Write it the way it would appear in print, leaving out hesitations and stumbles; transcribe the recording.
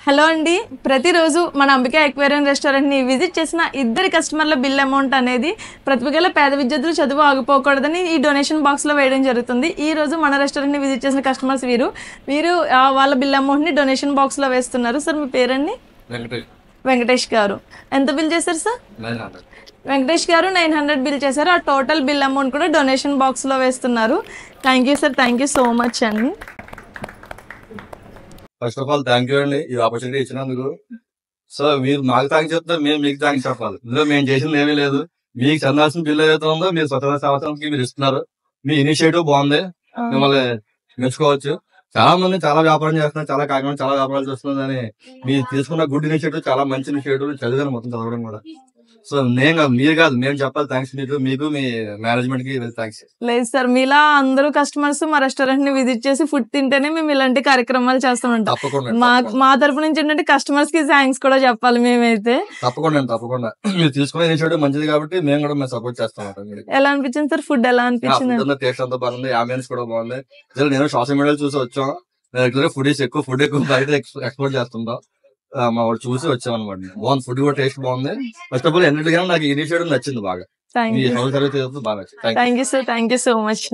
Hello అండి, ప్రతిరోజు మన అంబికా ఎక్వేరియం రెస్టారెంట్ని విజిట్ చేసిన ఇద్దరి కస్టమర్ల బిల్ అమౌంట్ అనేది ప్రతిగల పేద విద్యార్థులు చదువు ఆగిపోకూడదని ఈ డొనేషన్ బాక్స్లో వేయడం జరుగుతుంది. ఈ రోజు మన రెస్టారెంట్ని విజిట్ చేసిన కస్టమర్స్ వీరు వాళ్ళ బిల్ అమౌంట్ని డొనేషన్ బాక్స్లో వేస్తున్నారు. సార్ మీ పేరండి? వెంకటేష్ గారు. ఎంత బిల్ చేశారు సార్? వెంకటేష్ గారు 900 బిల్ చేశారు. ఆ టోటల్ బిల్ అమౌంట్ కూడా డొనేషన్ బాక్స్లో వేస్తున్నారు. Thank you sir, thank you so much అండి. First of all thank you అండి ఈ ఆపర్చునిటీ ఇచ్చినందుకు. సో మీరు నాకు థ్యాంక్స్ చెప్తారు, మేము మీకు థ్యాంక్స్ చెప్పాలి. ఇందులో మేము చేసింది ఏమీ లేదు. మీకు చెందాల్సిన బిల్లు ఏదైతే ఉందో మీరు స్వతంత్ర సంవత్సరానికి మీరు ఇస్తున్నారు. మీ ఇనిషియేటివ్ బాగుంది, మిమ్మల్ని మెచ్చుకోవచ్చు. చాలా మంది చాలా వ్యాపారం చేస్తున్నారు, చాలా కాకినాడ చాలా వ్యాపారాలు చేస్తున్నారు. అని మీరు తీసుకున్న గుడ్ ఇనిషియేటివ్, చాలా మంచి ఇనిషియేటివ్. చదివాను మొత్తం చదవడం కూడా. సో నేను కాదు, మీరు కాదు, మేము చెప్పాలి థ్యాంక్స్. మీకు మీ మేనేజ్మెంట్ కి థ్యాంక్స్. లేదు సార్, మీలా అందరూ కస్టమర్స్ మా రెస్టారెంట్ ని విజిట్ చేసి ఫుడ్ తింటేనే మేము ఇలాంటి కార్యక్రమాలు చేస్తామంటాం. మా తరపు నుంచి ఏంటంటే కస్టమర్స్ కి థ్యాంక్స్ కూడా చెప్పాలి మేమైతే. తప్పకుండా మీరు తీసుకునే ఇనిషియేటివ్ మంచిది కాబట్టి మేము కూడా మేము సపోర్ట్ చేస్తాం. ఎలా అనిపించింది సార్? ఫుడ్ ఎలా అనిపించింది? టేస్ట్ అంతా బాగుంది, అంబియన్స్ కూడా బాగుంది. నేను సోషల్ మీడియాలో చూసి వచ్చాం. ఫుడ్ ఎక్కువ బయట ఎక్స్పోర్ట్ చేస్తుంటాం. మా వాడు చూసి వచ్చాం అనమాట. బాగుంది, ఫుడ్ కూడా టేస్ట్ బాగుంది. ఫస్ట్ ఆఫ్ ఆల్ ఎన్నిటికైనా నాకు ఇనిషియేటివ్ నచ్చింది బాగా. మీ హౌస్ సర్వీస్ బాగా నచ్చింది. Thank you sir, thank you so much.